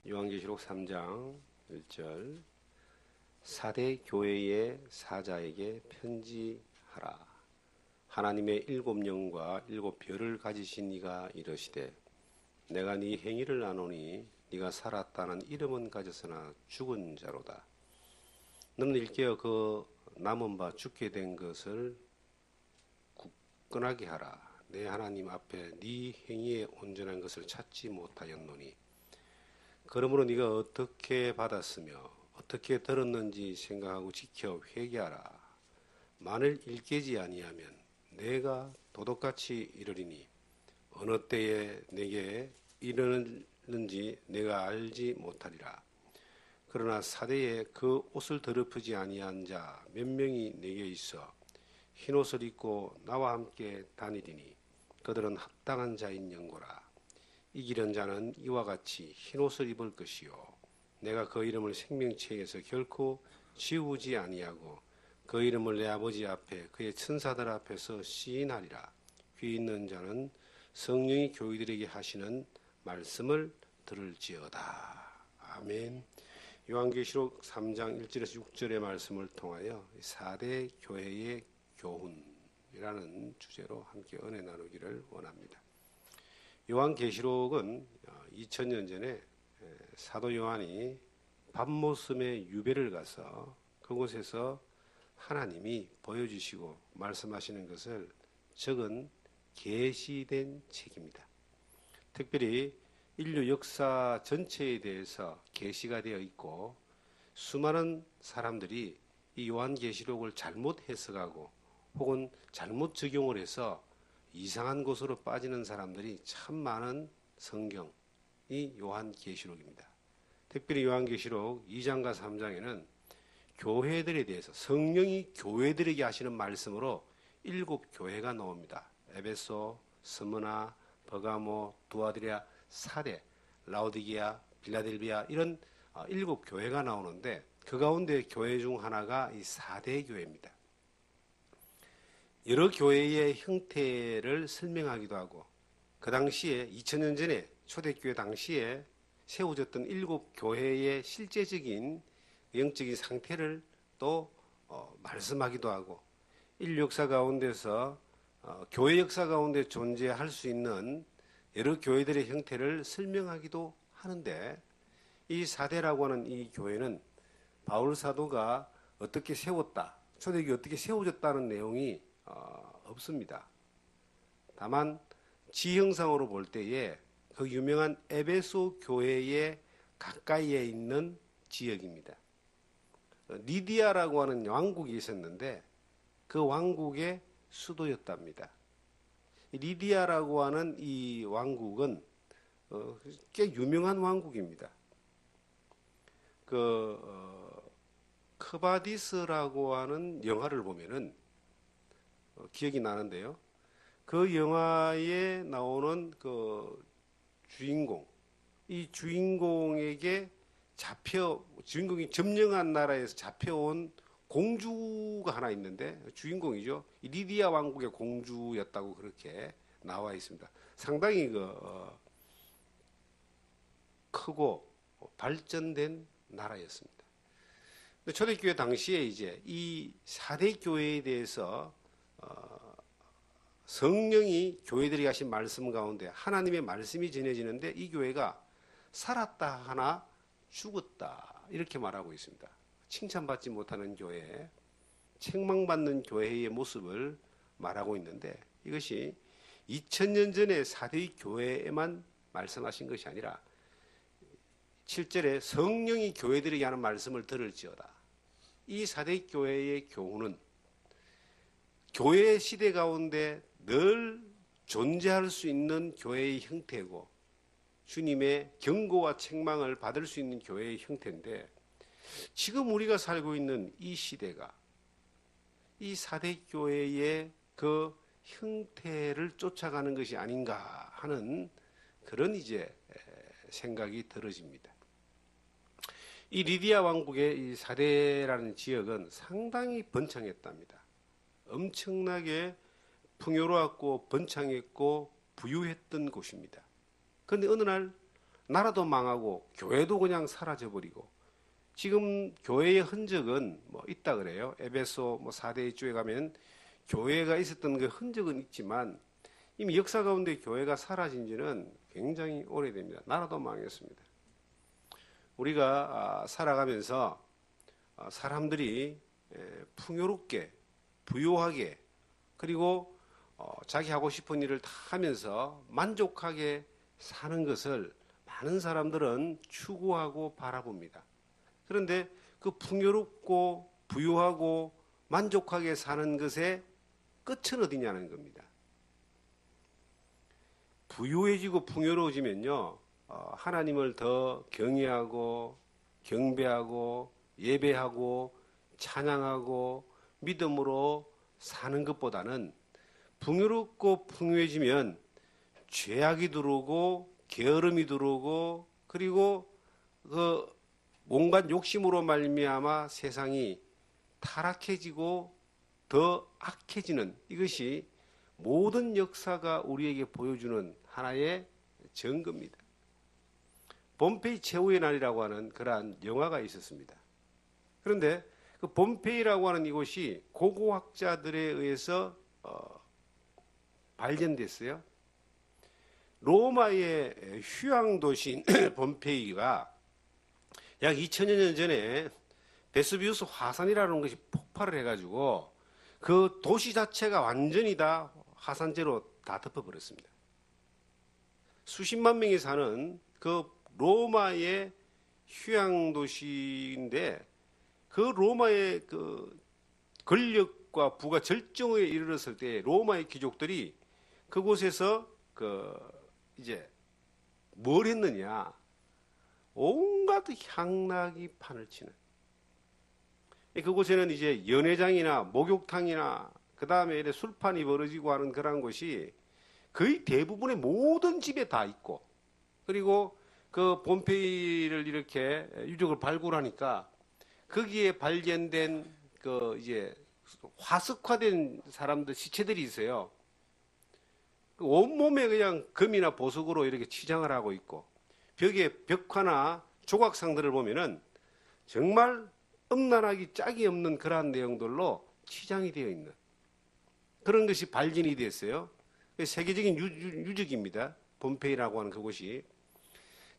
요한계시록 3장 1절 사대 교회의 사자에게 편지하라. 하나님의 일곱 영과 일곱 별을 가지신 이가 이르시되 내가 네 행위를 아노니 네가 살았다는 이름은 가졌으나 죽은 자로다. 너는 일깨어 그 남은 바 죽게 된 것을 굳건하게 하라. 내 하나님 앞에 네 행위에 온전한 것을 찾지 못하였노니 그러므로 네가 어떻게 받았으며 어떻게 들었는지 생각하고 지켜 회개하라. 만일 일깨지 아니하면 내가 도둑같이 이르리니 어느 때에 내게 이르는지 내가 알지 못하리라. 그러나 사대에 그 옷을 더럽히지 아니한 자 몇 명이 내게 있어 흰옷을 입고 나와 함께 다니리니 그들은 합당한 자인 영고라. 이기는 자는 이와 같이 흰옷을 입을 것이요 내가 그 이름을 생명책에서 결코 지우지 아니하고 그 이름을 내 아버지 앞에 그의 천사들 앞에서 시인하리라. 귀 있는 자는 성령이 교회들에게 하시는 말씀을 들을지어다. 아멘. 요한계시록 3장 1절에서 6절의 말씀을 통하여 4대 교회의 교훈이라는 주제로 함께 은혜 나누기를 원합니다. 요한계시록은 2000년 전에 사도 요한이 밤모섬의 유배를 가서 그곳에서 하나님이 보여주시고 말씀하시는 것을 적은 계시된 책입니다. 특별히 인류 역사 전체에 대해서 계시가 되어 있고 수많은 사람들이 이 요한계시록을 잘못 해석하고 혹은 잘못 적용을 해서 이상한 곳으로 빠지는 사람들이 참 많은 성경이 요한계시록입니다. 특별히 요한계시록 2장과 3장에는 교회들에 대해서 성령이 교회들에게 하시는 말씀으로 7교회가 나옵니다. 에베소, 스무나, 버가모, 두아디라, 사대, 라오디게아, 빌라델비아 이런 7교회가 나오는데 그 가운데 교회 중 하나가 이 4대 교회입니다. 여러 교회의 형태를 설명하기도 하고 그 당시에 2000년 전에 초대교회 당시에 세워졌던 7교회의 실제적인 영적인 상태를 또 말씀하기도 하고 인류 역사 가운데서 교회 역사 가운데 존재할 수 있는 여러 교회들의 형태를 설명하기도 하는데 이 4대라고 하는 이 교회는 바울 사도가 어떻게 세웠다, 초대교회 어떻게 세워졌다는 내용이 없습니다. 다만 지형상으로 볼 때에 그 유명한 에베소 교회의 가까이에 있는 지역입니다. 리디아라고 하는 왕국이 있었는데 그 왕국의 수도였답니다. 리디아라고 하는 이 왕국은 꽤 유명한 왕국입니다. 크바디스라고 하는 영화를 보면은 기억이 나는데요. 그 영화에 나오는 그 주인공, 이 주인공에게 주인공이 점령한 나라에서 잡혀온 공주가 하나 있는데 주인공이죠. 리디아 왕국의 공주였다고 그렇게 나와 있습니다. 상당히 크고 발전된 나라였습니다. 초대교회 당시에 이제 이 4대 교회에 대해서 성령이 교회들이 하신 말씀 가운데 하나님의 말씀이 전해지는데 이 교회가 살았다 하나 죽었다 이렇게 말하고 있습니다. 칭찬받지 못하는 교회, 책망받는 교회의 모습을 말하고 있는데 이것이 2000년 전에 4대 교회에만 말씀하신 것이 아니라 7절에 성령이 교회들에게 하는 말씀을 들을지어다. 이 4대 교회의 교훈은 교회 시대 가운데 늘 존재할 수 있는 교회의 형태고 주님의 경고와 책망을 받을 수 있는 교회의 형태인데 지금 우리가 살고 있는 이 시대가 이 4대 교회의 그 형태를 쫓아가는 것이 아닌가 하는 그런 이제 생각이 들어집니다. 이 리디아 왕국의 이 4대라는 지역은 상당히 번창했답니다. 엄청나게 풍요로웠고 번창했고 부유했던 곳입니다. 그런데 어느 날 나라도 망하고 교회도 그냥 사라져버리고 지금 교회의 흔적은 뭐 있다 그래요. 에베소 뭐 4대 입주에 가면 교회가 있었던 그 흔적은 있지만 이미 역사 가운데 교회가 사라진 지는 굉장히 오래됩니다. 나라도 망했습니다. 우리가 살아가면서 사람들이 풍요롭게 부유하게 그리고 자기 하고 싶은 일을 다 하면서 만족하게 사는 것을 많은 사람들은 추구하고 바라봅니다. 그런데 그 풍요롭고 부유하고 만족하게 사는 것의 끝은 어디냐는 겁니다. 부유해지고 풍요로워지면요, 하나님을 더 경외하고 경배하고 예배하고 찬양하고 믿음으로 사는 것보다는 풍요롭고 풍요해지면 죄악이 들어오고 게으름이 들어오고 그리고 그 온갖 욕심으로 말미암아 세상이 타락해지고 더 악해지는 이것이 모든 역사가 우리에게 보여주는 하나의 증거입니다. 폼페이 최후의 날이라고 하는 그러한 영화가 있었습니다. 그런데 그 폼페이라고 하는 이곳이 고고학자들에 의해서 발견됐어요. 로마의 휴양 도시인 폼페이가 약 2000여 년 전에 베수비우스 화산이라는 것이 폭발을 해가지고 그 도시 자체가 완전히 다 화산재로 다 덮어버렸습니다. 수십만 명이 사는 그 로마의 휴양 도시인데 그 로마의 그 권력과 부가 절정에 이르렀을 때 로마의 귀족들이 그곳에서 이제 뭘 했느냐? 온갖 향락이 판을 치는. 그곳에는 이제 연회장이나 목욕탕이나 그 다음에 술판이 벌어지고 하는 그런 곳이 거의 대부분의 모든 집에 다 있고, 그리고 그 폼페이를 이렇게 유적을 발굴하니까 거기에 발견된 그 이제 화석화된 사람들 시체들이 있어요. 온몸에 그냥 금이나 보석으로 이렇게 치장을 하고 있고, 벽에 벽화나 조각상들을 보면은 정말 음란하기 짝이 없는 그러한 내용들로 치장이 되어 있는 그런 것이 발견이 됐어요. 세계적인 유적입니다. 폼페이라고 하는 그곳이.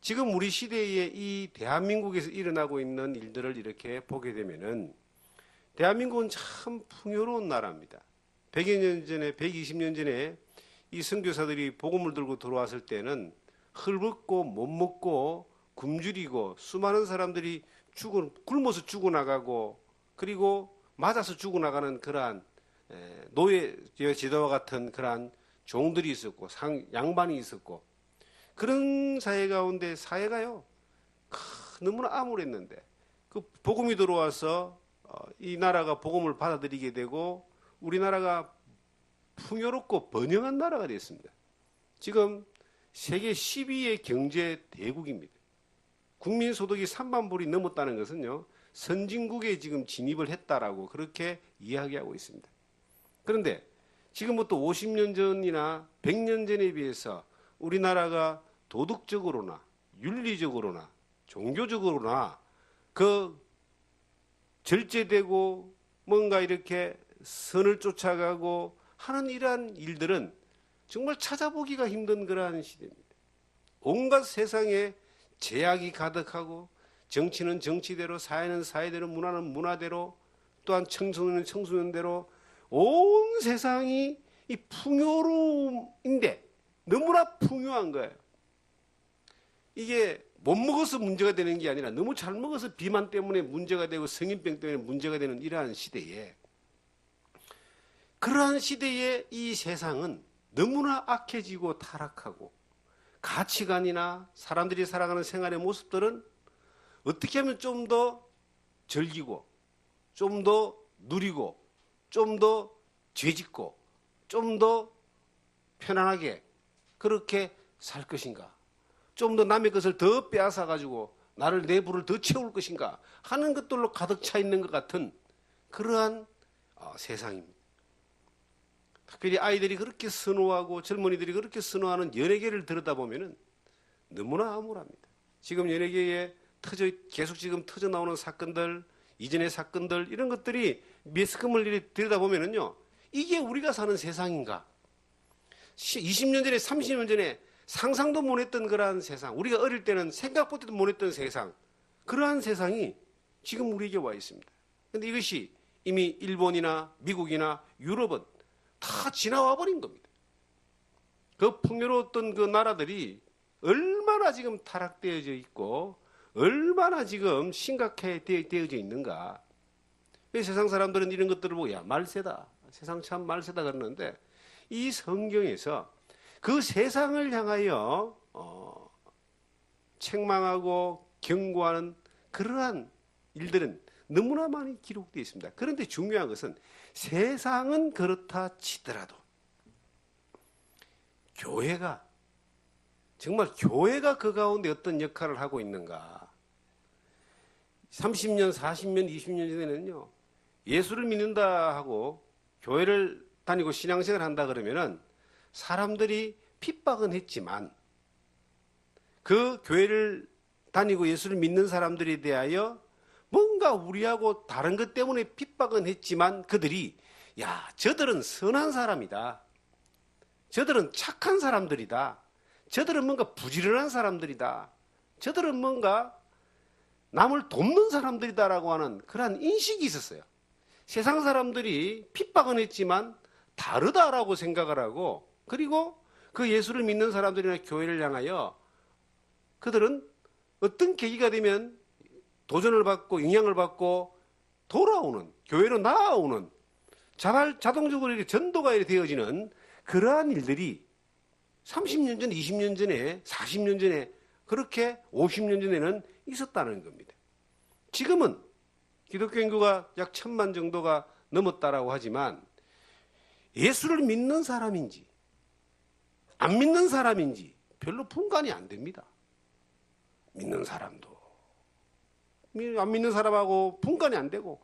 지금 우리 시대에 이 대한민국에서 일어나고 있는 일들을 이렇게 보게 되면은 대한민국은 참 풍요로운 나라입니다. 100여 년 전에, 120년 전에 이 선교사들이 복음을 들고 들어왔을 때는 헐벗고 못 먹고 굶주리고 수많은 사람들이 굶어서 죽어나가고 그리고 맞아서 죽어나가는 그러한 노예 제도와 같은 그러한 종들이 있었고 양반이 있었고 그런 사회 가운데 사회가요 너무나 암울했는데 그 복음이 들어와서 이 나라가 복음을 받아들이게 되고 우리나라가 풍요롭고 번영한 나라가 됐습니다. 지금 세계 10위의 경제 대국입니다. 국민소득이 3만 불이 넘었다는 것은요, 선진국에 지금 진입을 했다라고 그렇게 이야기하고 있습니다. 그런데 지금부터 50년 전이나 100년 전에 비해서 우리나라가 도덕적으로나 윤리적으로나 종교적으로나 그 절제되고 뭔가 이렇게 선을 쫓아가고 하는 이러한 일들은 정말 찾아보기가 힘든 그러한 시대입니다. 온갖 세상에 제약이 가득하고 정치는 정치대로 사회는 사회대로 문화는 문화대로 또한 청소년은 청소년대로 온 세상이 이 풍요로움인데 너무나 풍요한 거예요. 이게 못 먹어서 문제가 되는 게 아니라 너무 잘 먹어서 비만 때문에 문제가 되고 성인병 때문에 문제가 되는 이러한 시대에 그러한 시대에 이 세상은 너무나 악해지고 타락하고 가치관이나 사람들이 살아가는 생활의 모습들은 어떻게 하면 좀 더 즐기고 좀 더 누리고 좀 더 죄짓고 좀 더 편안하게 그렇게 살 것인가, 좀 더 남의 것을 더 빼앗아 가지고 나를 내 부를 더 채울 것인가 하는 것들로 가득 차 있는 것 같은 그러한 세상입니다. 특별히 아이들이 그렇게 선호하고 젊은이들이 그렇게 선호하는 연예계를 들여다보면 너무나 암울합니다. 지금 연예계에 계속 지금 터져 나오는 사건들, 이전의 사건들, 이런 것들이 매스컴을 들여다보면은요, 이게 우리가 사는 세상인가? 20년 전에, 30년 전에 상상도 못했던 그러한 세상, 우리가 어릴 때는 생각보다도 못했던 세상, 그러한 세상이 지금 우리에게 와 있습니다. 그런데 이것이 이미 일본이나 미국이나 유럽은 다 지나와 버린 겁니다. 그 풍요로웠던 그 나라들이 얼마나 지금 타락되어져 있고 얼마나 지금 심각해되어져 있는가. 세상 사람들은 이런 것들을 보고 야, 말세다, 세상 참 말세다 그러는데, 이 성경에서 그 세상을 향하여 책망하고 경고하는 그러한 일들은 너무나 많이 기록되어 있습니다. 그런데 중요한 것은 세상은 그렇다 치더라도 교회가, 정말 교회가 그 가운데 어떤 역할을 하고 있는가. 30년, 40년, 20년 전에는요, 예수를 믿는다 하고 교회를 다니고 신앙생활을 한다 그러면은 사람들이 핍박은 했지만, 그 교회를 다니고 예수를 믿는 사람들에 대하여 뭔가 우리하고 다른 것 때문에 핍박은 했지만, 그들이 야, 저들은 선한 사람이다, 저들은 착한 사람들이다, 저들은 뭔가 부지런한 사람들이다, 저들은 뭔가 남을 돕는 사람들이다라고 하는 그러한 인식이 있었어요. 세상 사람들이 핍박은 했지만 다르다라고 생각을 하고, 그리고 그 예수를 믿는 사람들이나 교회를 향하여 그들은 어떤 계기가 되면 도전을 받고 영향을 받고 돌아오는, 교회로 나아오는, 자동적으로 이렇게 전도가 이렇게 되어지는 그러한 일들이 30년 전, 20년 전에, 40년 전에, 그렇게 50년 전에는 있었다는 겁니다. 지금은 기독교 인구가 약 1000만 정도가 넘었다라고 하지만, 예수를 믿는 사람인지 안 믿는 사람인지 별로 분간이 안 됩니다. 믿는 사람도 안 믿는 사람하고 분간이 안 되고,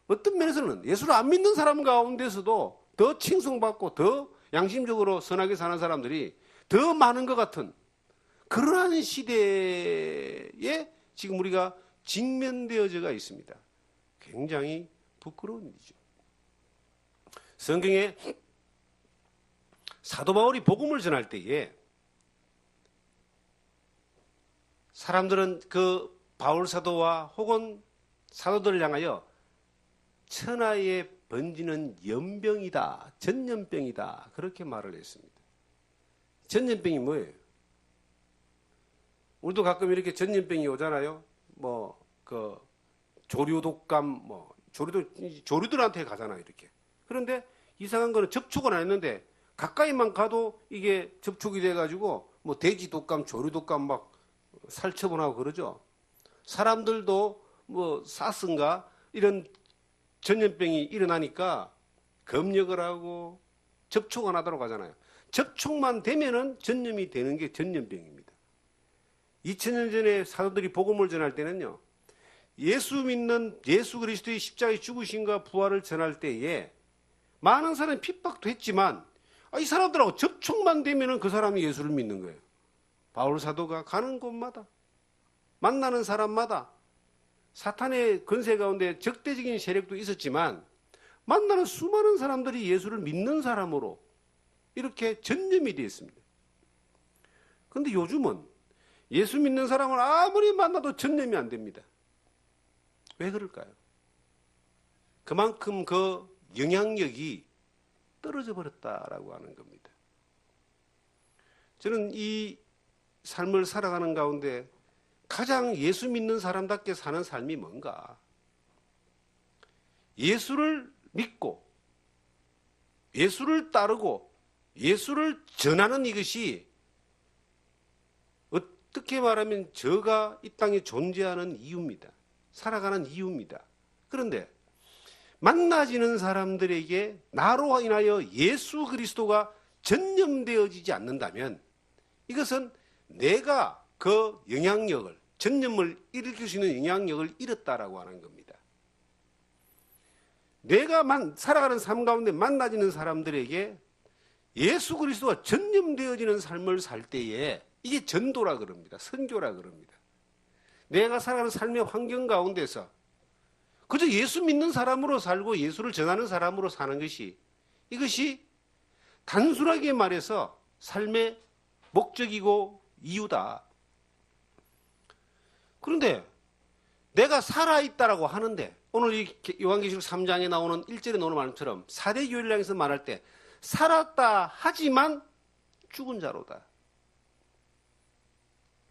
어떤 면에서는 예수를 안 믿는 사람 가운데서도 더 칭송받고 더 양심적으로 선하게 사는 사람들이 더 많은 것 같은 그러한 시대에 지금 우리가 직면되어져가 있습니다. 굉장히 부끄러운 일이죠. 성경에 사도 바울이 복음을 전할 때에 사람들은 그 바울 사도와 혹은 사도들을 향하여 천하에 번지는 연병이다, 전염병이다, 그렇게 말을 했습니다. 전염병이 뭐예요? 우리도 가끔 이렇게 전염병이 오잖아요. 조류독감, 조류들한테 가잖아요, 이렇게. 그런데 이상한 거는 접촉은 안 했는데 가까이만 가도 이게 접촉이 돼가지고 돼지 독감, 조류 독감 막 살처분하고 그러죠. 사람들도 사스인가 이런 전염병이 일어나니까 검역을 하고 접촉 안 하도록 하잖아요. 접촉만 되면은 전염이 되는 게 전염병입니다. 2000년 전에 사도들이 복음을 전할 때는요, 예수 믿는 예수 그리스도의 십자가의 죽으심과 부활을 전할 때에 많은 사람이 핍박도 했지만, 이 사람들하고 접촉만 되면은 그 사람이 예수를 믿는 거예요. 바울 사도가 가는 곳마다, 만나는 사람마다 사탄의 권세 가운데 적대적인 세력도 있었지만, 만나는 수많은 사람들이 예수를 믿는 사람으로 이렇게 전염이 되어 있습니다. 그런데 요즘은 예수 믿는 사람을 아무리 만나도 전염이 안 됩니다. 왜 그럴까요? 그만큼 그 영향력이 떨어져 버렸다라고 하는 겁니다. 저는 이 삶을 살아가는 가운데 가장 예수 믿는 사람답게 사는 삶이 뭔가? 예수를 믿고 예수를 따르고 예수를 전하는 이것이 어떻게 말하면 저가 이 땅에 존재하는 이유입니다. 살아가는 이유입니다. 그런데 만나지는 사람들에게 나로 인하여 예수 그리스도가 전염되어지지 않는다면 이것은 내가 그 영향력을, 전염을 일으킬 수 있는 영향력을 잃었다라고 하는 겁니다. 내가 살아가는 삶 가운데 만나지는 사람들에게 예수 그리스도가 전염되어지는 삶을 살 때에 이게 전도라 그럽니다. 선교라 그럽니다. 내가 살아가는 삶의 환경 가운데서 그저 예수 믿는 사람으로 살고 예수를 전하는 사람으로 사는 것이, 이것이 단순하게 말해서 삶의 목적이고 이유다. 그런데 내가 살아있다라고 하는데, 오늘 이 요한계시록 3장에 나오는 1절에 나오는 말처럼 4대 교회를 향해서 말할 때 살았다 하지만 죽은 자로다.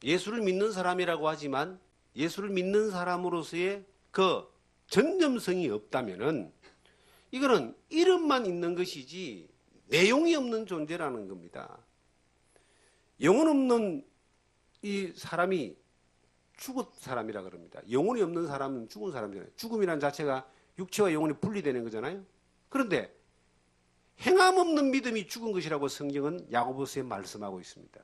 예수를 믿는 사람이라고 하지만 예수를 믿는 사람으로서의 그 전념성이 없다면은 이거는 이름만 있는 것이지 내용이 없는 존재라는 겁니다. 영혼 없는 이 사람이 죽은 사람이라 그럽니다. 영혼이 없는 사람은 죽은 사람이잖아요. 죽음이라는 자체가 육체와 영혼이 분리되는 거잖아요. 그런데 행함 없는 믿음이 죽은 것이라고 성경은 야고보서에 말씀하고 있습니다.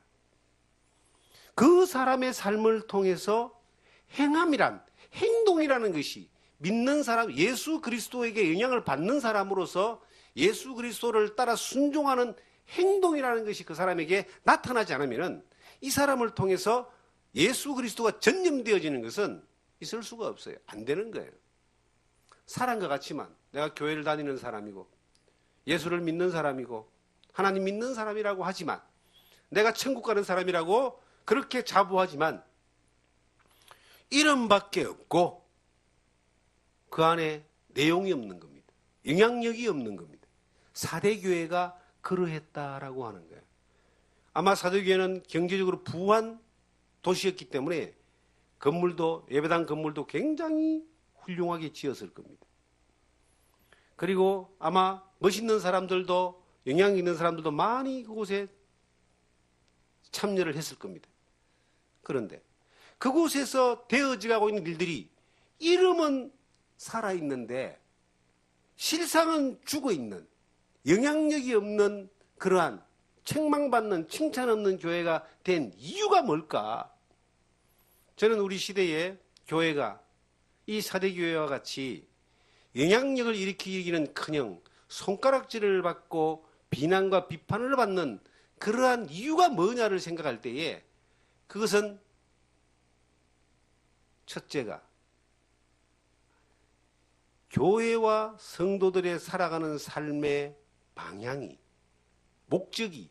그 사람의 삶을 통해서 행함이란, 행동이라는 것이 믿는 사람, 예수 그리스도에게 영향을 받는 사람으로서 예수 그리스도를 따라 순종하는 행동이라는 것이 그 사람에게 나타나지 않으면 이 사람을 통해서 예수 그리스도가 전념되어지는 것은 있을 수가 없어요. 안 되는 거예요. 사람과 같지만 내가 교회를 다니는 사람이고 예수를 믿는 사람이고 하나님 믿는 사람이라고 하지만 내가 천국 가는 사람이라고 그렇게 자부하지만 이름밖에 없고 그 안에 내용이 없는 겁니다. 영향력이 없는 겁니다. 사대교회가 그러했다라고 하는 거예요. 아마 사대교회는 경제적으로 부한 도시였기 때문에 건물도, 예배당 건물도 굉장히 훌륭하게 지었을 겁니다. 그리고 아마 멋있는 사람들도, 영향 있는 사람들도 많이 그곳에 참여를 했을 겁니다. 그런데 그곳에서 되어지고 있는 일들이 이름은 살아있는데 실상은 죽어있는, 영향력이 없는 그러한 책망받는, 칭찬 없는 교회가 된 이유가 뭘까? 저는 우리 시대에 교회가 이 사대교회와 같이 영향력을 일으키기는커녕 손가락질을 받고 비난과 비판을 받는 그러한 이유가 뭐냐를 생각할 때에 그것은 첫째가 교회와 성도들의 살아가는 삶의 방향이, 목적이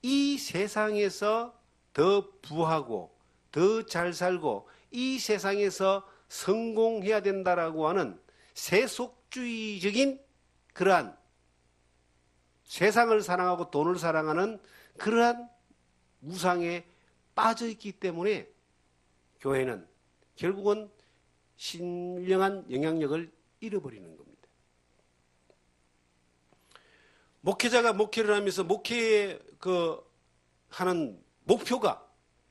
이 세상에서 더 부하고 더 잘 살고 이 세상에서 성공해야 된다라고 하는 세속주의적인 그러한 세상을 사랑하고 돈을 사랑하는 그러한 우상에 빠져 있기 때문에 교회는 결국은 신령한 영향력을 잃어버리는 겁니다. 목회자가 목회를 하면서 목회의 하는 목표가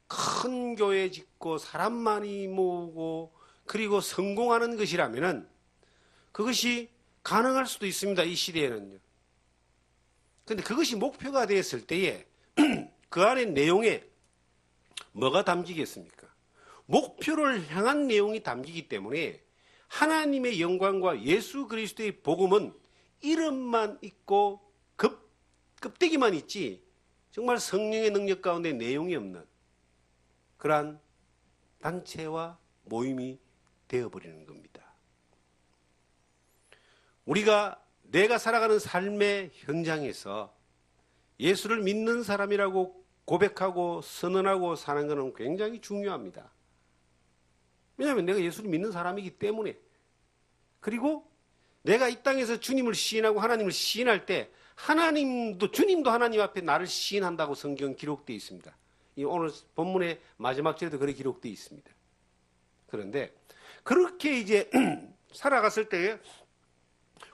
큰 교회 짓고 사람 많이 모으고 그리고 성공하는 것이라면은 그것이 가능할 수도 있습니다. 이 시대에는요. 그런데 그것이 목표가 되었을 때에 그 안에 내용에 뭐가 담기겠습니까? 목표를 향한 내용이 담기기 때문에 하나님의 영광과 예수 그리스도의 복음은 이름만 있고 껍데기만 있지 정말 성령의 능력 가운데 내용이 없는 그러한 단체와 모임이 되어버리는 겁니다. 우리가 내가 살아가는 삶의 현장에서 예수를 믿는 사람이라고 고백하고 선언하고 사는 것은 굉장히 중요합니다. 왜냐하면 내가 예수를 믿는 사람이기 때문에. 그리고 내가 이 땅에서 주님을 시인하고 하나님을 시인할 때 주님도 하나님 앞에 나를 시인한다고 성경 기록되어 있습니다. 오늘 본문의 마지막 절에도 그렇게 기록되어 있습니다. 그런데 그렇게 이제 살아갔을 때에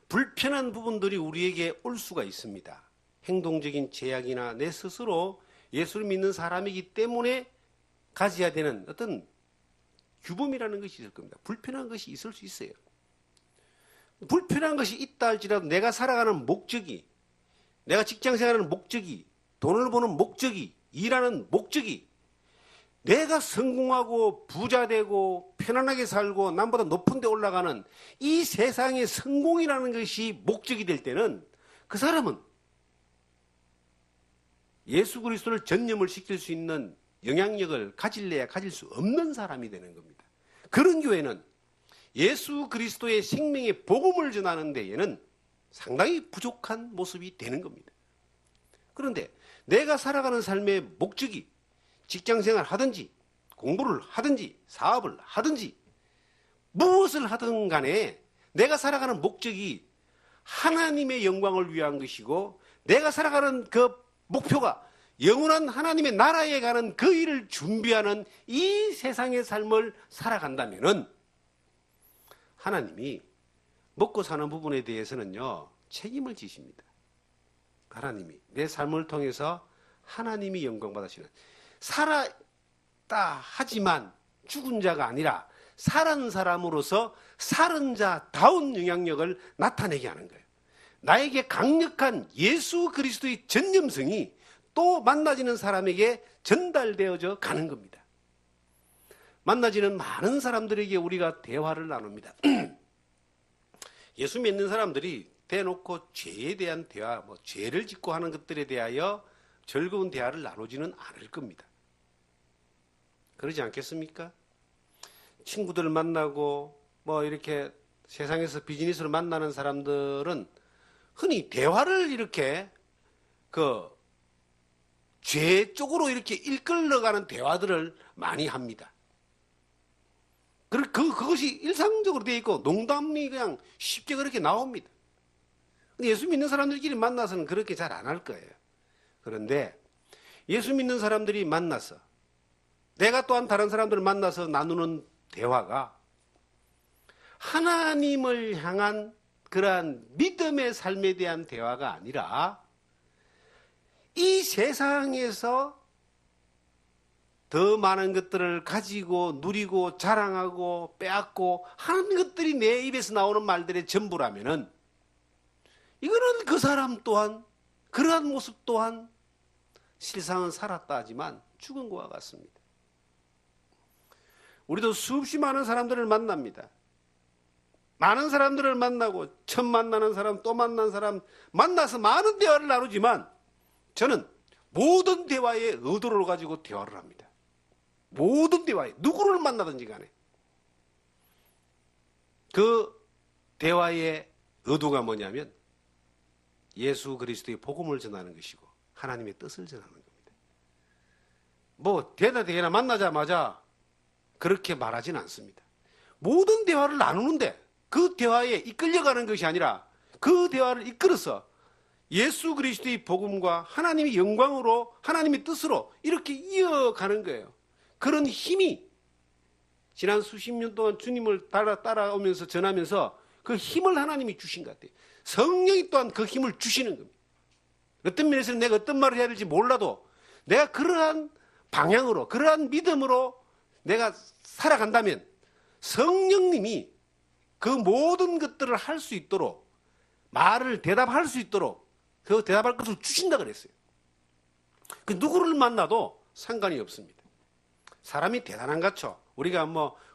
불편한 부분들이 우리에게 올 수가 있습니다. 행동적인 제약이나 내 스스로 예수를 믿는 사람이기 때문에 가져야 되는 어떤 규범이라는 것이 있을 겁니다. 불편한 것이 있을 수 있어요. 불편한 것이 있다 할지라도 내가 살아가는 목적이, 내가 직장 생활하는 목적이, 돈을 버는 목적이, 일하는 목적이 내가 성공하고 부자 되고 편안하게 살고 남보다 높은 데 올라가는 이 세상의 성공이라는 것이 목적이 될 때는 그 사람은 예수 그리스도를 전념을 시킬 수 있는 영향력을 가질래야 가질 수 없는 사람이 되는 겁니다. 그런 교회는 예수 그리스도의 생명의 복음을 전하는 데에는 상당히 부족한 모습이 되는 겁니다. 그런데 내가 살아가는 삶의 목적이 직장생활 하든지 공부를 하든지 사업을 하든지 무엇을 하든 간에 내가 살아가는 목적이 하나님의 영광을 위한 것이고 내가 살아가는 그 목표가 영원한 하나님의 나라에 가는 그 일을 준비하는 이 세상의 삶을 살아간다면은 하나님이 먹고 사는 부분에 대해서는요 책임을 지십니다. 하나님이 내 삶을 통해서 하나님이 영광 받으시는 살았다 하지만 죽은 자가 아니라 살은 사람으로서 살은 자다운 영향력을 나타내게 하는 거예요. 나에게 강력한 예수 그리스도의 전념성이 또 만나지는 사람에게 전달되어져 가는 겁니다. 만나지는 많은 사람들에게 우리가 대화를 나눕니다. 예수 믿는 사람들이 대놓고 죄에 대한 대화, 죄를 짓고 하는 것들에 대하여 즐거운 대화를 나누지는 않을 겁니다. 그러지 않겠습니까? 친구들을 만나고 이렇게 세상에서 비즈니스를 만나는 사람들은 흔히 대화를 이렇게 죄 쪽으로 이렇게 이끌어가는 대화들을 많이 합니다. 그것이 일상적으로 되어 있고 농담이 그냥 쉽게 그렇게 나옵니다. 근데 예수 믿는 사람들끼리 만나서는 그렇게 잘 안 할 거예요. 그런데 예수 믿는 사람들이 만나서 내가 또한 다른 사람들을 만나서 나누는 대화가 하나님을 향한 그러한 믿음의 삶에 대한 대화가 아니라 이 세상에서 더 많은 것들을 가지고 누리고 자랑하고 빼앗고 하는 것들이 내 입에서 나오는 말들의 전부라면은 이거는 그 사람 또한 그러한 모습 또한 실상은 살았다 하지만 죽은 것과 같습니다. 우리도 수없이 많은 사람들을 만납니다. 많은 사람들을 만나고 처음 만나는 사람 또 만난 사람 만나서 많은 대화를 나누지만 저는 모든 대화의 의도를 가지고 대화를 합니다. 모든 대화에 누구를 만나든지 간에 그 대화의 의도가 뭐냐면 예수 그리스도의 복음을 전하는 것이고 하나님의 뜻을 전하는 겁니다. 대다 대개나 만나자마자 그렇게 말하지는 않습니다. 모든 대화를 나누는데 그 대화에 이끌려가는 것이 아니라 그 대화를 이끌어서 예수 그리스도의 복음과 하나님의 영광으로 하나님의 뜻으로 이렇게 이어가는 거예요. 그런 힘이 지난 수십 년 동안 주님을 따라오면서 전하면서 그 힘을 하나님이 주신 것 같아요. 성령이 또한 그 힘을 주시는 겁니다. 어떤 면에서는 내가 어떤 말을 해야 될지 몰라도 내가 그러한 방향으로 그러한 믿음으로 내가 살아간다면 성령님이 그 모든 것들을 할 수 있도록 말을 대답할 수 있도록 그 대답할 것을 주신다 그랬어요. 그 누구를 만나도 상관이 없습니다. 사람이 대단한 거죠. 우리가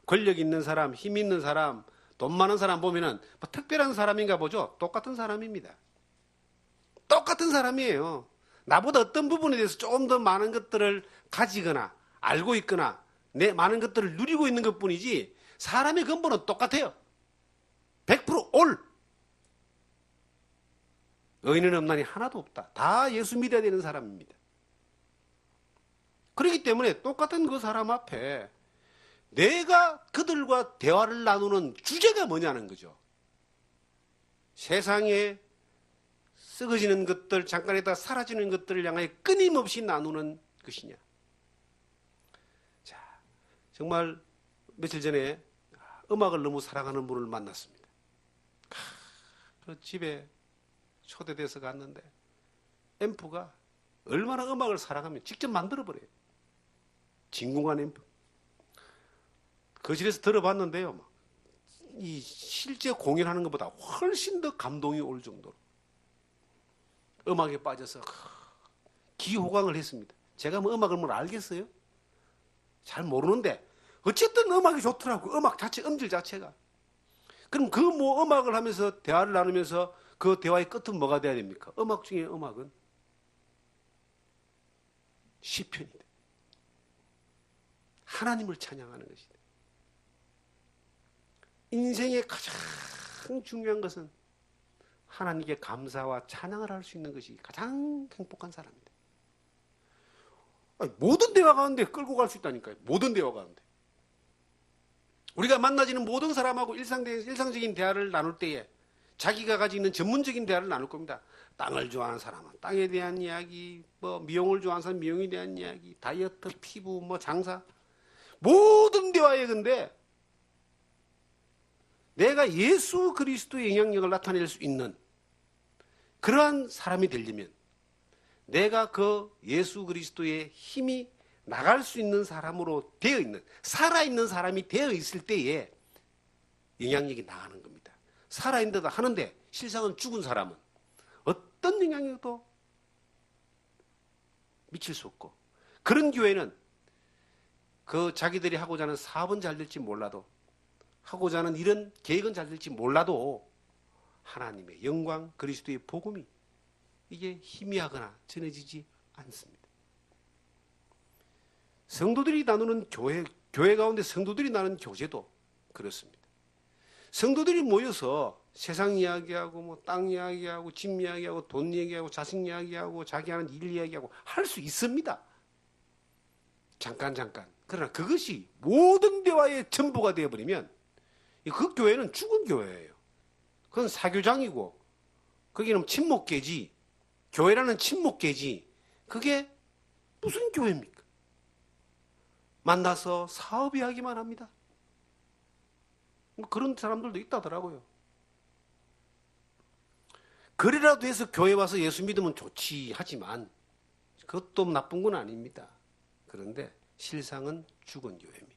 권력 있는 사람, 힘 있는 사람, 돈 많은 사람 보면은 특별한 사람인가 보죠. 똑같은 사람입니다. 똑같은 사람이에요. 나보다 어떤 부분에 대해서 조금 더 많은 것들을 가지거나 알고 있거나 많은 것들을 누리고 있는 것뿐이지 사람의 근본은 똑같아요. 100% 올. 의인은 없나니 하나도 없다. 다 예수 믿어야 되는 사람입니다. 그렇기 때문에 똑같은 그 사람 앞에 내가 그들과 대화를 나누는 주제가 뭐냐는 거죠. 세상에 썩어지는 것들, 잠깐 있다가 사라지는 것들을 향하여 끊임없이 나누는 것이냐. 자, 정말 며칠 전에 음악을 너무 사랑하는 분을 만났습니다. 그 집에 초대돼서 갔는데 앰프가 얼마나 음악을 사랑하면 직접 만들어버려요. 진공관 앰프. 거실에서 들어봤는데요. 이 실제 공연하는 것보다 훨씬 더 감동이 올 정도로 음악에 빠져서 기호강을 했습니다. 제가 음악을 알겠어요? 잘 모르는데 어쨌든 음악이 좋더라고요. 음악 자체, 음질 자체가. 그럼 그 음악을 하면서 대화를 나누면서 그 대화의 끝은 뭐가 돼야 됩니까? 음악 중에 음악은 시편이다. 하나님을 찬양하는 것이다. 인생의 가장 중요한 것은 하나님께 감사와 찬양을 할 수 있는 것이 가장 행복한 사람입니다. 아니, 모든 대화 가운데 끌고 갈 수 있다니까요. 모든 대화 가운데. 우리가 만나지는 모든 사람하고 일상적인 대화를 나눌 때에 자기가 가지고 있는 전문적인 대화를 나눌 겁니다. 땅을 좋아하는 사람은 땅에 대한 이야기, 미용을 좋아하는 사람은 미용에 대한 이야기, 다이어트, 피부, 장사. 모든 대화에 근데 내가 예수 그리스도의 영향력을 나타낼 수 있는 그러한 사람이 되려면 내가 그 예수 그리스도의 힘이 나갈 수 있는 사람으로 되어 있는, 살아있는 사람이 되어 있을 때에 영향력이 나가는 겁니다. 살아있는데도 하는데 실상은 죽은 사람은 어떤 영향력도 미칠 수 없고, 그런 교회는 그 자기들이 하고자 하는 사업은 잘 될지 몰라도, 하고자 하는 이런 계획은 잘 될지 몰라도 하나님의 영광, 그리스도의 복음이 이게 희미하거나 전해지지 않습니다. 성도들이 나누는 교회 가운데 성도들이 나누는 교제도 그렇습니다. 성도들이 모여서 세상 이야기하고 땅 이야기하고 집 이야기하고 돈 이야기하고 자식 이야기하고 자기 하는 일 이야기하고 할 수 있습니다. 잠깐. 그러나 그것이 모든 대화의 전부가 되어버리면 그 교회는 죽은 교회예요. 그건 사교장이고 거기는 친목계지, 교회라는 친목계지, 그게 무슨 교회입니까? 만나서 사업 이야기만 합니다. 그런 사람들도 있다더라고요. 그래라도 해서 교회 와서 예수 믿으면 좋지 하지만 그것도 나쁜 건 아닙니다. 그런데 실상은 죽은 교회입니다.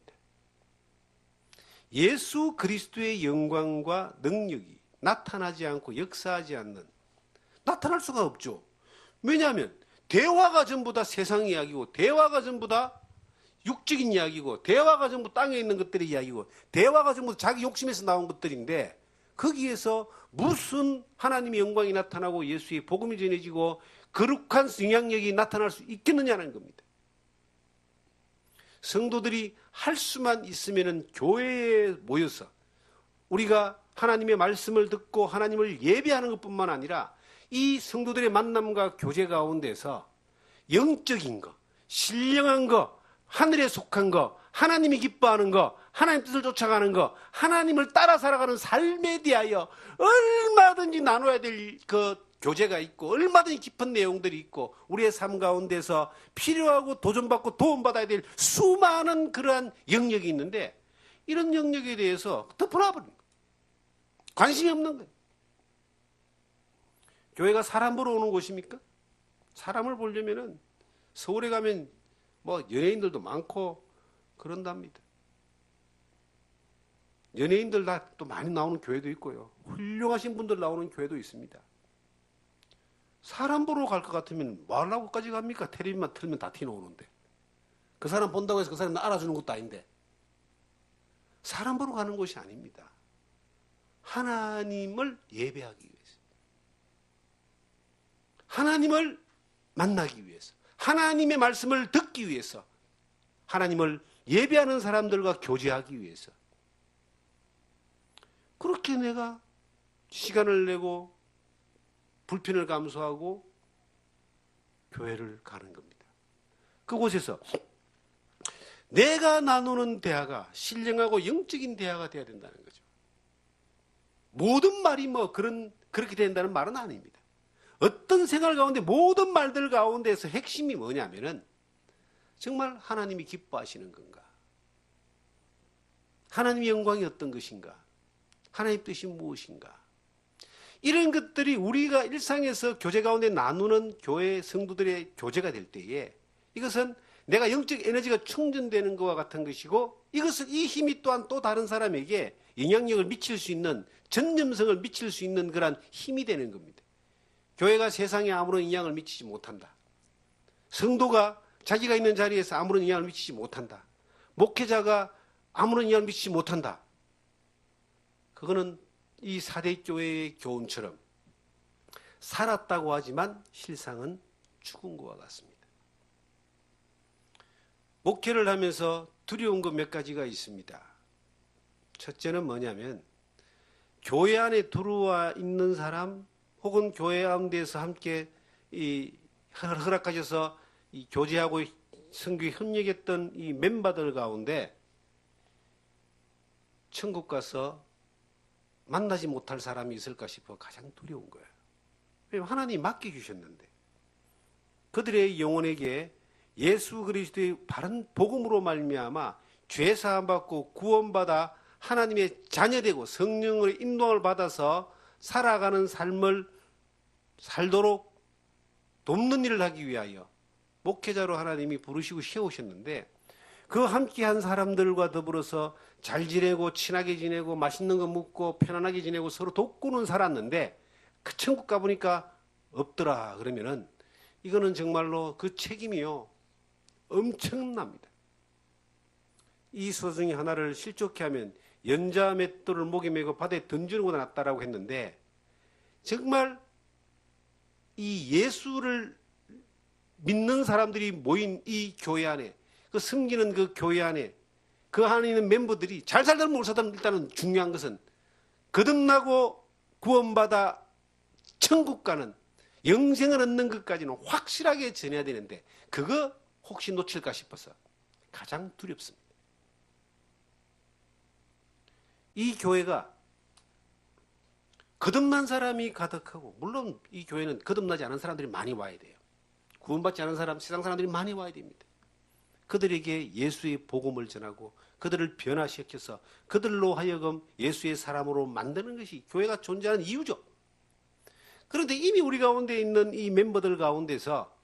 예수 그리스도의 영광과 능력이 나타나지 않고 역사하지 않는, 나타날 수가 없죠. 왜냐하면 대화가 전부 다 세상 이야기고, 대화가 전부 다 육적인 이야기고, 대화가 전부 땅에 있는 것들의 이야기고, 대화가 전부 자기 욕심에서 나온 것들인데 거기에서 무슨 하나님의 영광이 나타나고 예수의 복음이 전해지고 거룩한 영향력이 나타날 수 있겠느냐는 겁니다. 성도들이 할 수만 있으면 교회에 모여서 우리가 하나님의 말씀을 듣고 하나님을 예배하는 것뿐만 아니라 이 성도들의 만남과 교제 가운데서 영적인 거, 신령한 거, 하늘에 속한 거, 하나님이 기뻐하는 거, 하나님 뜻을 쫓아가는 거, 하나님을 따라 살아가는 삶에 대하여 얼마든지 나눠야 될 그 교제가 있고, 얼마든지 깊은 내용들이 있고, 우리의 삶 가운데서 필요하고 도전받고 도움받아야 될 수많은 그러한 영역이 있는데 이런 영역에 대해서 덮어놔버린 거예요. 관심이 없는 거예요. 교회가 사람 보러 오는 곳입니까? 사람을 보려면은 서울에 가면 연예인들도 많고 그런답니다. 연예인들 다 또 많이 나오는 교회도 있고요. 훌륭하신 분들 나오는 교회도 있습니다. 사람 보러 갈 것 같으면 뭐하려고까지 갑니까? 텔레비만 틀면 다 티나오는데. 그 사람 본다고 해서 그 사람 알아주는 것도 아닌데. 사람 보러 가는 곳이 아닙니다. 하나님을 예배하기 위해서. 하나님을 만나기 위해서. 하나님의 말씀을 듣기 위해서. 하나님을 예배하는 사람들과 교제하기 위해서. 그렇게 내가 시간을 내고 불편을 감수하고 교회를 가는 겁니다. 그곳에서 내가 나누는 대화가 신령하고 영적인 대화가 되어야 된다는 거죠. 모든 말이 그렇게 된다는 말은 아닙니다. 어떤 생활 가운데 모든 말들 가운데서 핵심이 뭐냐면은 정말 하나님이 기뻐하시는 건가? 하나님의 영광이 어떤 것인가? 하나님의 뜻이 무엇인가? 이런 것들이 우리가 일상에서 교제 가운데 나누는 교회 성도들의 교제가 될 때에 이것은 내가 영적 에너지가 충전되는 것과 같은 것이고, 이것은 이 힘이 또한 또 다른 사람에게 영향력을 미칠 수 있는, 전념성을 미칠 수 있는 그런 힘이 되는 겁니다. 교회가 세상에 아무런 영향을 미치지 못한다. 성도가 자기가 있는 자리에서 아무런 영향을 미치지 못한다. 목회자가 아무런 영향을 미치지 못한다. 그거는 이 사대교회의 교훈처럼 살았다고 하지만 실상은 죽은 것과 같습니다. 목회를 하면서 두려운 것 몇 가지가 있습니다. 첫째는 뭐냐면 교회 안에 들어와 있는 사람 혹은 교회 가운데서 함께 허락하셔서 이 교제하고 선교에 협력했던 이 멤버들 가운데 천국 가서 만나지 못할 사람이 있을까 싶어 가장 두려운 거예요. 왜냐하면 하나님이 맡겨주셨는데 그들의 영혼에게 예수 그리스도의 바른 복음으로 말미암아 죄 사함 받고 구원받아 하나님의 자녀되고 성령의 인도함을 받아서 살아가는 삶을 살도록 돕는 일을 하기 위하여 목회자로 하나님이 부르시고 세우셨는데 그 함께한 사람들과 더불어서 잘 지내고 친하게 지내고 맛있는 거 먹고 편안하게 지내고 서로 돕고는 살았는데 그 천국 가보니까 없더라 그러면은 이거는 정말로 그 책임이요 엄청납니다. 이 소중히 하나를 실족해 하면 연자 맷돌을 목에 메고 바다에 던지는 것보다 낫다라고 했는데 정말 이 예수를 믿는 사람들이 모인 이 교회 안에 그 섬기는 그 교회 안에 그 안에 있는 멤버들이 잘 살든 못 살든 일단은 중요한 것은 거듭나고 구원받아 천국 가는 영생을 얻는 것까지는 확실하게 전해야 되는데 그거 혹시 놓칠까 싶어서 가장 두렵습니다. 이 교회가 거듭난 사람이 가득하고 물론 이 교회는 거듭나지 않은 사람들이 많이 와야 돼요. 구원받지 않은 사람, 세상 사람들이 많이 와야 됩니다. 그들에게 예수의 복음을 전하고 그들을 변화시켜서 그들로 하여금 예수의 사람으로 만드는 것이 교회가 존재하는 이유죠. 그런데 이미 우리 가운데 있는 이 멤버들 가운데서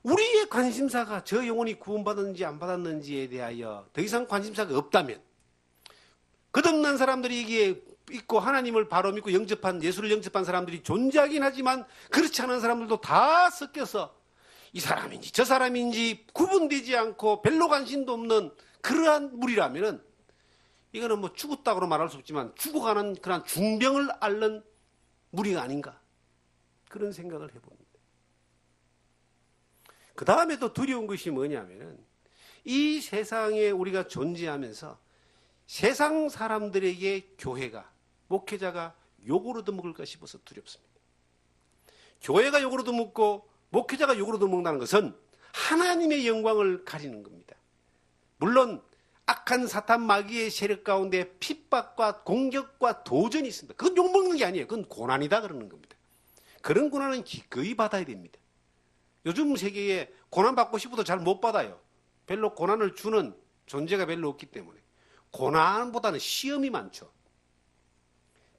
우리의 관심사가 저 영혼이 구원받았는지 안 받았는지에 대하여 더 이상 관심사가 없다면 거듭난 사람들이 이게 있고 하나님을 바로 믿고 영접한 예수를 영접한 사람들이 존재하긴 하지만 그렇지 않은 사람들도 다 섞여서 이 사람인지 저 사람인지 구분되지 않고 별로 관심도 없는 그러한 무리라면은 이거는 뭐 죽었다고는 말할 수 없지만 죽어가는 그런 중병을 앓는 무리가 아닌가 그런 생각을 해봅니다. 그 다음에 또 두려운 것이 뭐냐면은 이 세상에 우리가 존재하면서 세상 사람들에게 교회가 목회자가 욕을 얻어먹을까 싶어서 두렵습니다. 교회가 욕을 얻어먹고 목회자가 욕을 얻어먹는다는 것은 하나님의 영광을 가리는 겁니다. 물론 악한 사탄 마귀의 세력 가운데 핍박과 공격과 도전이 있습니다. 그건 욕먹는 게 아니에요. 그건 고난이다 그러는 겁니다. 그런 고난은 기꺼이 받아야 됩니다. 요즘 세계에 고난받고 싶어도 잘 못 받아요. 별로 고난을 주는 존재가 별로 없기 때문에. 고난보다는 시험이 많죠.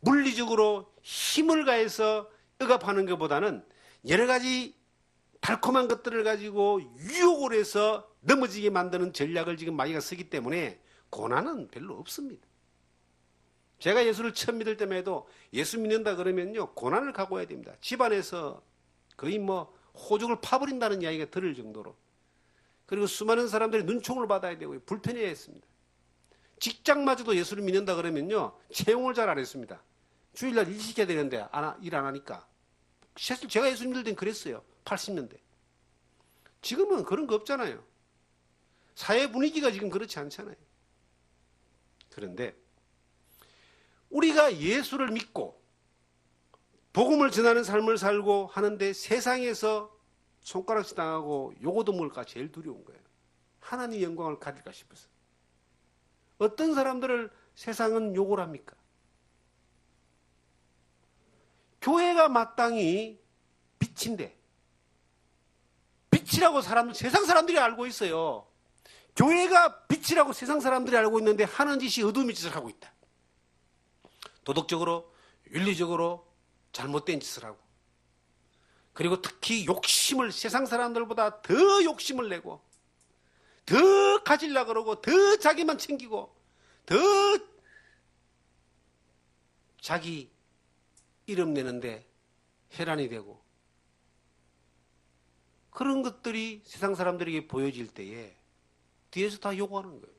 물리적으로 힘을 가해서 억압하는 것보다는 여러 가지 달콤한 것들을 가지고 유혹을 해서 넘어지게 만드는 전략을 지금 마귀가 쓰기 때문에 고난은 별로 없습니다. 제가 예수를 처음 믿을 때만 해도 예수 믿는다 그러면요 고난을 각오해야 됩니다. 집안에서 거의 뭐 호죽을 파버린다는 이야기가 들을 정도로 그리고 수많은 사람들이 눈총을 받아야 되고 불편해했습니다. 직장마저도 예수를 믿는다 그러면요 채용을 잘 안 했습니다. 주일날 일 시켜야 되는데 일 안 하니까 사실 제가 예수 믿을 땐 그랬어요. 80년대. 지금은 그런 거 없잖아요. 사회 분위기가 지금 그렇지 않잖아요. 그런데 우리가 예수를 믿고 복음을 전하는 삶을 살고 하는데 세상에서 손가락질 당하고 요거도 먹을까 제일 두려운 거예요. 하나님의 영광을 가질까 싶어서. 어떤 사람들을 세상은 욕을 합니까? 교회가 마땅히 빛인데 빛이라고 세상 사람들이 알고 있어요. 교회가 빛이라고 세상 사람들이 알고 있는데 하는 짓이 어둠의 짓을 하고 있다. 도덕적으로 윤리적으로 잘못된 짓을 하고 그리고 특히 욕심을 세상 사람들보다 더 욕심을 내고 더 가지려고 그러고 더 자기만 챙기고 더 자기 이름 내는데 혈안이 되고 그런 것들이 세상 사람들에게 보여질 때에 뒤에서 다 요구하는 거예요.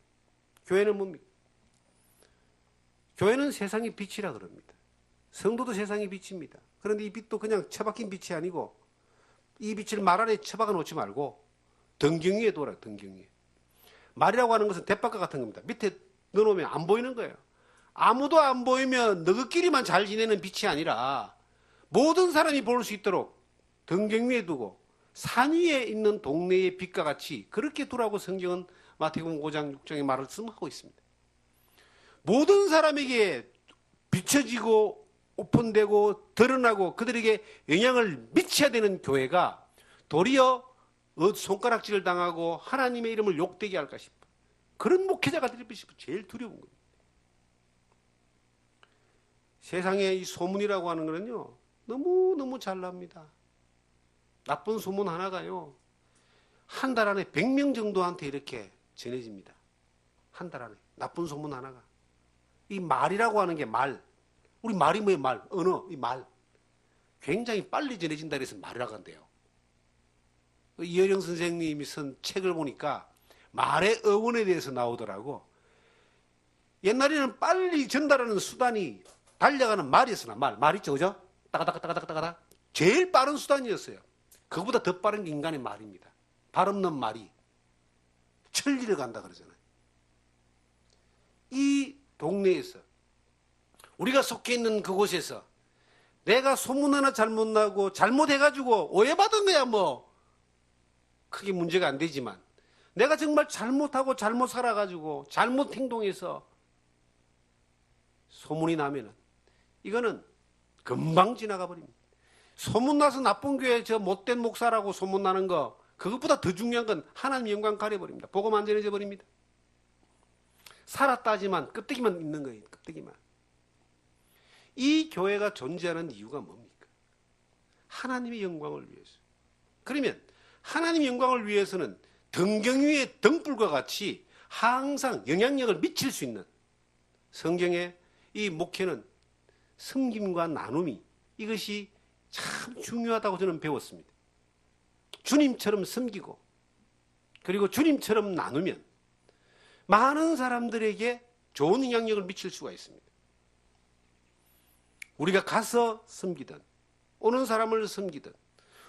교회는 뭡니까? 교회는 세상의 빛이라 그럽니다. 성도도 세상의 빛입니다. 그런데 이 빛도 그냥 처박힌 빛이 아니고 이 빛을 말 안에 처박아 놓지 말고 등경 위에 둬라. 등경 위에. 말이라고 하는 것은 대바과 같은 겁니다. 밑에 넣어놓으면 안 보이는 거예요. 아무도 안 보이면 너희끼리만 잘 지내는 빛이 아니라 모든 사람이 볼 수 있도록 등경 위에 두고 산 위에 있는 동네의 빛과 같이 그렇게 두라고 성경은 마태복음 5장 6장에 말씀하고 있습니다. 모든 사람에게 비춰지고 오픈되고 드러나고 그들에게 영향을 미쳐야 되는 교회가 도리어 손가락질을 당하고 하나님의 이름을 욕되게 할까 싶어. 그런 목회자가 될 것이 제일 두려운 겁니다. 세상에 이 소문이라고 하는 거는요, 너무너무 잘 납니다. 나쁜 소문 하나가요, 한 달 안에 100명 정도한테 이렇게 전해집니다. 한 달 안에. 나쁜 소문 하나가. 이 말이라고 하는 게 말. 우리 말이 뭐예요? 말. 언어. 이 말. 굉장히 빨리 전해진다 그래서 말이라고 한대요. 이어령 선생님이 쓴 책을 보니까 말의 어원에 대해서 나오더라고. 옛날에는 빨리 전달하는 수단이 달려가는 말이었으나 말 있죠, 그죠? 따가닥따가닥따가닥. 제일 빠른 수단이었어요. 그거보다 더 빠른 게 인간의 말입니다. 발 없는 말이 천리를 간다 그러잖아요. 이 동네에서 우리가 속해 있는 그곳에서 내가 소문 하나 잘못 나고 잘못해가지고 오해받은 거야 뭐 크게 문제가 안 되지만 내가 정말 잘못하고 잘못 살아가지고 잘못 행동해서 소문이 나면은 이거는 금방 지나가 버립니다. 소문나서 나쁜 교회 저 못된 목사라고 소문나는 거 그것보다 더 중요한 건 하나님 영광 가려버립니다. 복음 안 전해져 버립니다. 살았다지만 껍데기만 있는 거예요. 껍데기만. 이 교회가 존재하는 이유가 뭡니까? 하나님의 영광을 위해서. 그러면 하나님의 영광을 위해서는 등경 위의 등불과 같이 항상 영향력을 미칠 수 있는 성경의 이 목회는 섬김과 나눔이 이것이 참 중요하다고 저는 배웠습니다. 주님처럼 섬기고 그리고 주님처럼 나누면 많은 사람들에게 좋은 영향력을 미칠 수가 있습니다. 우리가 가서 섬기든 오는 사람을 섬기든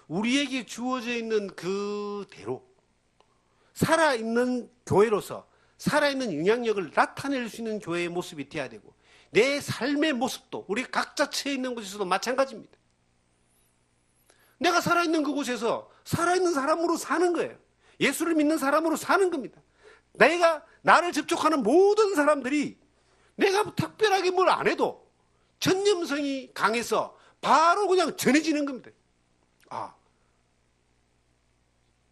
우리에게 주어져 있는 그대로 살아있는 교회로서 살아있는 영향력을 나타낼 수 있는 교회의 모습이 되어야 되고 내 삶의 모습도 우리 각자 처해 있는 곳에서도 마찬가지입니다. 내가 살아있는 그곳에서 살아있는 사람으로 사는 거예요. 예수를 믿는 사람으로 사는 겁니다. 내가 나를 접촉하는 모든 사람들이 내가 특별하게 뭘 안 해도 전념성이 강해서 바로 그냥 전해지는 겁니다.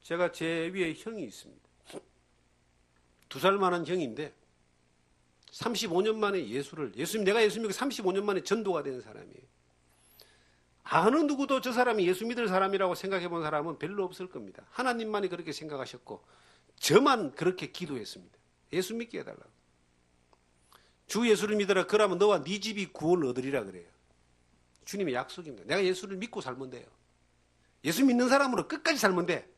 제가 제 위에 형이 있습니다. 2살 많은 형인데 35년 만에 내가 예수 믿고 35년 만에 전도가 된 사람이에요. 어느 누구도 저 사람이 예수 믿을 사람이라고 생각해 본 사람은 별로 없을 겁니다. 하나님만이 그렇게 생각하셨고 저만 그렇게 기도했습니다. 예수 믿게 해달라고. 주 예수를 믿어라. 그러면 너와 네 집이 구원을 얻으리라 그래요. 주님의 약속입니다. 내가 예수를 믿고 살면 돼요. 예수 믿는 사람으로 끝까지 살면 돼.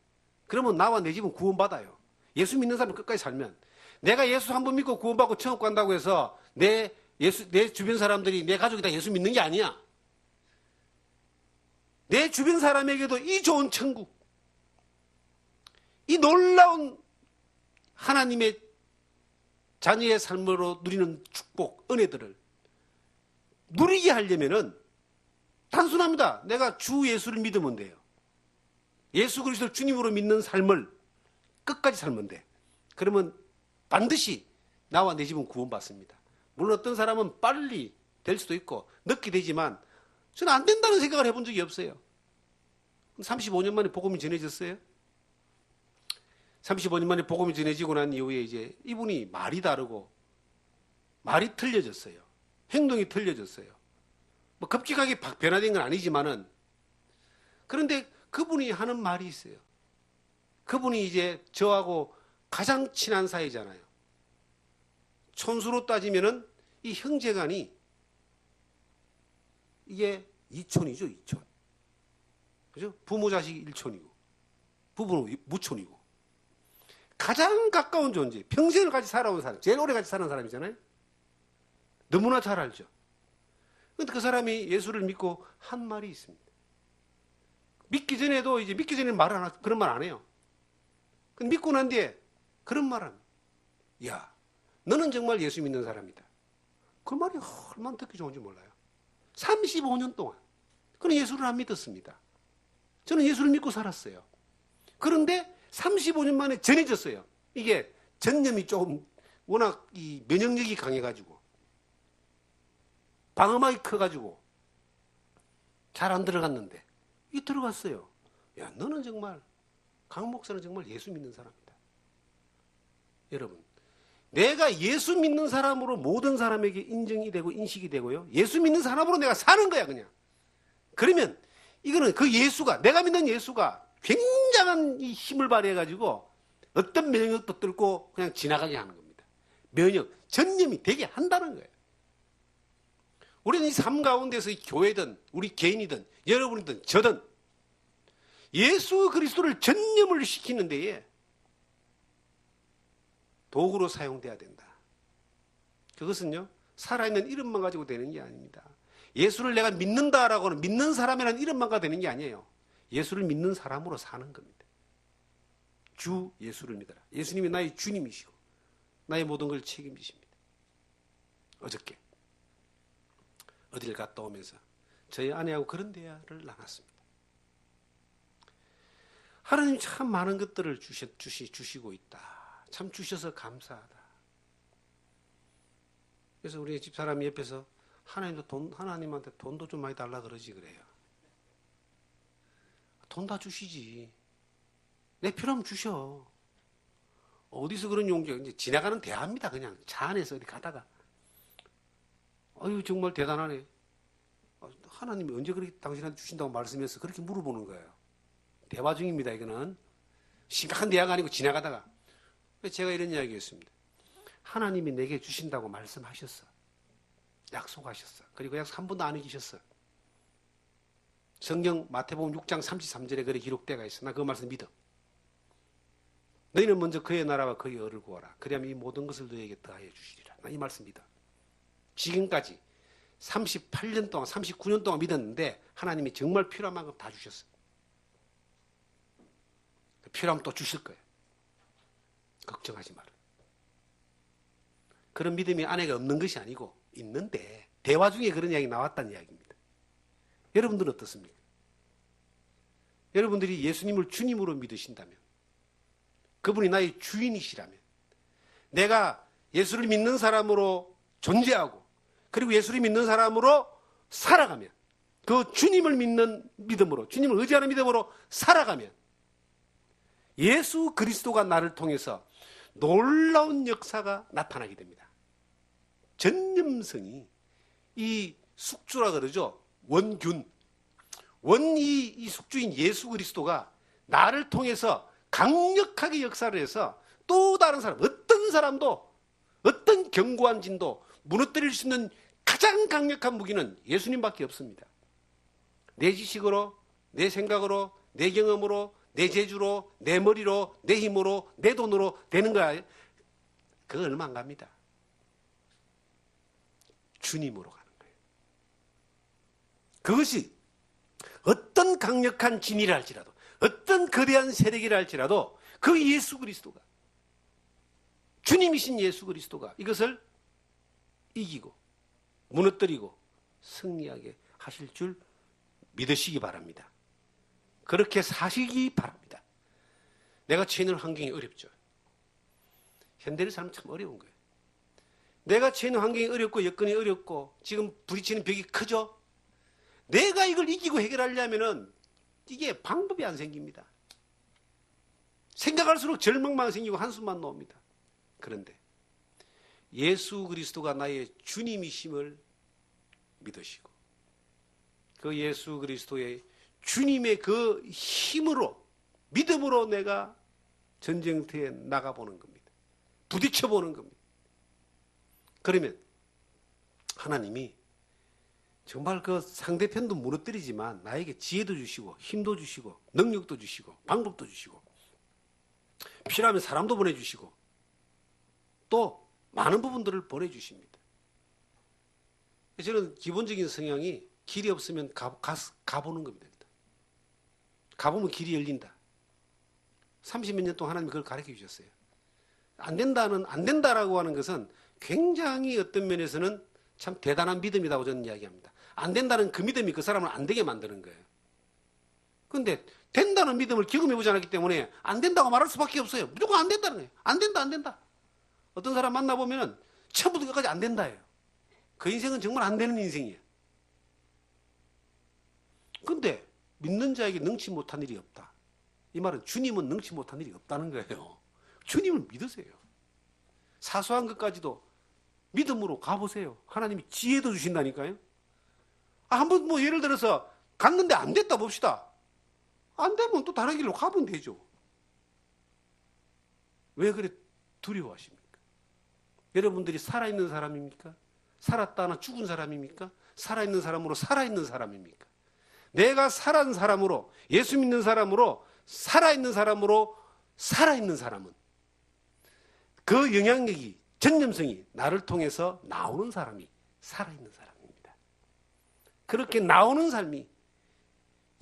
그러면 나와 내 집은 구원받아요. 예수 믿는 사람은 끝까지 살면 내가 예수 한 번 믿고 구원받고 천국 간다고 해서 내 주변 사람들이 내 가족이 다 예수 믿는 게 아니야. 내 주변 사람에게도 이 좋은 천국, 이 놀라운 하나님의 자녀의 삶으로 누리는 축복, 은혜들을 누리게 하려면은 단순합니다. 내가 주 예수를 믿으면 돼요. 예수 그리스도를 주님으로 믿는 삶을 끝까지 살면 돼. 그러면 반드시 나와 내 집은 구원받습니다. 물론 어떤 사람은 빨리 될 수도 있고 늦게 되지만 저는 안 된다는 생각을 해본 적이 없어요. 35년 만에 복음이 전해졌어요. 35년 만에 복음이 전해지고 난 이후에 이제 이분이 말이 다르고 말이 틀려졌어요. 행동이 틀려졌어요. 뭐 급격하게 변화된 건 아니지만은 그런데 그분이 하는 말이 있어요. 그분이 이제 저하고 가장 친한 사이잖아요. 촌수로 따지면은 이 형제간이 이게 이촌이죠, 이촌. 그죠? 부모 자식 일촌이고 부부는 무촌이고 가장 가까운 존재, 평생을 같이 살아온 사람, 제일 오래 같이 사는 사람이잖아요. 너무나 잘 알죠. 그런데 그 사람이 예수를 믿고 한 말이 있습니다. 믿기 전에는 말을 그런 말 안 해요. 믿고 난 뒤에 그런 말 합니다. 야, 너는 정말 예수 믿는 사람이다. 그 말이 얼마나 듣기 좋은지 몰라요. 35년 동안 그는 예수를 안 믿었습니다. 저는 예수를 믿고 살았어요. 그런데 35년 만에 전해졌어요. 이게 전염이 조금 워낙 이 면역력이 강해가지고 방어막이 커가지고 잘 안 들어갔는데 이 들어갔어요. 야, 너는 정말 강 목사는 정말 예수 믿는 사람이다. 여러분, 내가 예수 믿는 사람으로 모든 사람에게 인정이 되고 인식이 되고요. 예수 믿는 사람으로 내가 사는 거야, 그냥. 그러면 이거는 그 예수가, 내가 믿는 예수가 굉장한 이 힘을 발휘해가지고 어떤 면역도 뚫고 그냥 지나가게 하는 겁니다. 면역, 전염이 되게 한다는 거예요. 우리는 이 삶 가운데서 이 교회든 우리 개인이든 여러분이든 저든 예수 그리스도를 전염을 시키는 데에 도구로 사용돼야 된다. 그것은요, 살아있는 이름만 가지고 되는 게 아닙니다. 예수를 내가 믿는다라고는 믿는 사람이라는 이름만 가지고 되는 게 아니에요. 예수를 믿는 사람으로 사는 겁니다. 주 예수를 믿어라. 예수님이 나의 주님이시고 나의 모든 걸 책임지십니다. 어저께 어디를 갔다 오면서 저희 아내하고 그런 대화를 나눴습니다. 하나님 참 많은 것들을 주시고 있다. 참 주셔서 감사하다. 그래서 우리 집사람이 옆에서 하나님한테 돈도 좀 많이 달라 그러지 그래요. 돈 다 주시지. 내 필요하면 주셔. 어디서 그런 용기가 이제 지나가는 대화입니다. 그냥 차 안에서 어디 가다가 아유 정말 대단하네. 하나님이 언제 그렇게 당신한테 주신다고 말씀해서 그렇게 물어보는 거예요. 대화 중입니다. 이거는 심각한 대화가 아니고 지나가다가 제가 이런 이야기했습니다. 하나님이 내게 주신다고 말씀하셨어. 약속하셨어. 그리고 약 3분도 안 잊으셨어. 성경 마태복음 6장 33절에 그렇게 기록되어 있어. 나 그 말씀 믿어. 너희는 먼저 그의 나라와 그의 의를 구하라. 그리하면 이 모든 것을 너희에게 더하여 주시리라. 나 이 말씀 믿어. 지금까지 38년 동안 39년 동안 믿었는데 하나님이 정말 필요한 만큼 다 주셨어. 필요하면 또 주실 거예요. 걱정하지 마라. 그런 믿음이 아내가 없는 것이 아니고 있는데 대화 중에 그런 이야기 나왔다는 이야기입니다. 여러분들은 어떻습니까? 여러분들이 예수님을 주님으로 믿으신다면, 그분이 나의 주인이시라면, 내가 예수를 믿는 사람으로 존재하고 그리고 예수를 믿는 사람으로 살아가면, 그 주님을 믿는 믿음으로, 주님을 의지하는 믿음으로 살아가면 예수 그리스도가 나를 통해서 놀라운 역사가 나타나게 됩니다. 전염성이, 이 숙주라 그러죠. 원균. 이 숙주인 예수 그리스도가 나를 통해서 강력하게 역사를 해서 또 다른 사람, 어떤 사람도, 어떤 견고한 진도 무너뜨릴 수 있는 가장 강력한 무기는 예수님밖에 없습니다. 내 지식으로, 내 생각으로, 내 경험으로, 내 재주로, 내 머리로, 내 힘으로, 내 돈으로 되는 거야. 그거 얼마 안 갑니다. 주님으로 가는 거예요. 그것이 어떤 강력한 진이라 할지라도, 어떤 거대한 세력이라 할지라도 그 예수 그리스도가, 주님이신 예수 그리스도가 이것을 이기고 무너뜨리고 승리하게 하실 줄 믿으시기 바랍니다. 그렇게 사시기 바랍니다. 내가 처해 있는 환경이 어렵죠. 현대를 살면 참 어려운 거예요. 내가 처해 있는 환경이 어렵고 여건이 어렵고 지금 부딪히는 벽이 크죠. 내가 이걸 이기고 해결하려면은 이게 방법이 안 생깁니다. 생각할수록 절망만 생기고 한숨만 나옵니다. 그런데 예수 그리스도가 나의 주님이심을 믿으시고 그 예수 그리스도의 주님의 그 힘으로, 믿음으로 내가 전쟁터에 나가보는 겁니다. 부딪혀보는 겁니다. 그러면 하나님이 정말 그 상대편도 무너뜨리지만 나에게 지혜도 주시고 힘도 주시고 능력도 주시고 방법도 주시고 필요하면 사람도 보내주시고 또 많은 부분들을 보내주십니다. 저는 기본적인 성향이 길이 없으면 가보는 겁니다. 가보면 길이 열린다. 30몇 년 동안 하나님이 그걸 가르쳐 주셨어요. 안 된다라고 하는 것은 굉장히 어떤 면에서는 참 대단한 믿음이라고 저는 이야기합니다. 안 된다는 그 믿음이 그 사람을 안 되게 만드는 거예요. 그런데 된다는 믿음을 경험해보지 않았기 때문에 안 된다고 말할 수밖에 없어요. 무조건 안 된다는 거예요. 안 된다, 안 된다. 어떤 사람 만나보면 처음부터 끝까지 안 된다예요. 그 인생은 정말 안 되는 인생이에요. 근데 믿는 자에게 능치 못한 일이 없다. 이 말은 주님은 능치 못한 일이 없다는 거예요. 주님을 믿으세요. 사소한 것까지도 믿음으로 가보세요. 하나님이 지혜도 주신다니까요. 한번 뭐 예를 들어서 갔는데 안 됐다 봅시다. 안 되면 또 다른 길로 가면 되죠. 왜 그래 두려워하십니까? 여러분들이 살아있는 사람입니까? 살았다나 죽은 사람입니까? 살아있는 사람으로 살아있는 사람입니까? 내가 살아있는 사람으로, 예수 믿는 사람으로, 살아있는 사람으로, 살아있는 사람은 그 영향력이, 전념성이 나를 통해서 나오는 사람이 살아있는 사람입니다. 그렇게 나오는 삶이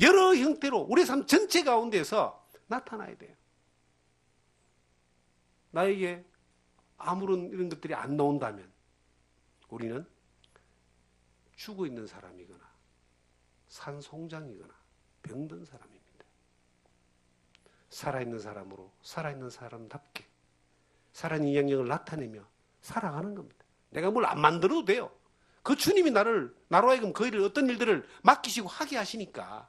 여러 형태로 우리 삶 전체 가운데서 나타나야 돼요. 나에게 아무런 이런 것들이 안 나온다면 우리는 죽어 있는 사람이거나 산송장이거나 병든 사람입니다. 살아있는 사람으로 살아있는 사람답게 살아있는 영향력을 나타내며 살아가는 겁니다. 내가 뭘 안 만들어도 돼요. 그 주님이 나로 하여금 그 일을 어떤 일들을 맡기시고 하게 하시니까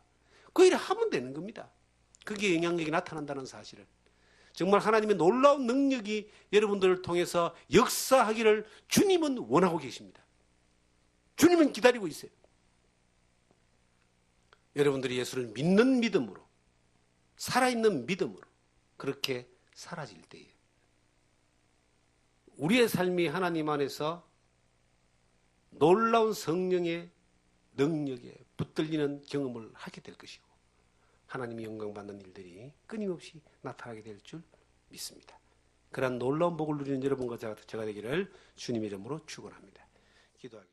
그 일을 하면 되는 겁니다. 그게 영향력이 나타난다는 사실을. 정말 하나님의 놀라운 능력이 여러분들을 통해서 역사하기를 주님은 원하고 계십니다. 주님은 기다리고 있어요. 여러분들이 예수를 믿는 믿음으로, 살아있는 믿음으로 그렇게 사라질 때에 우리의 삶이 하나님 안에서 놀라운 성령의 능력에 붙들리는 경험을 하게 될 것이고 하나님이 영광받는 일들이 끊임없이 나타나게 될 줄 믿습니다. 그러한 놀라운 복을 누리는 여러분과 제가 되기를 주님의 이름으로 축원합니다. 기도하겠습니다.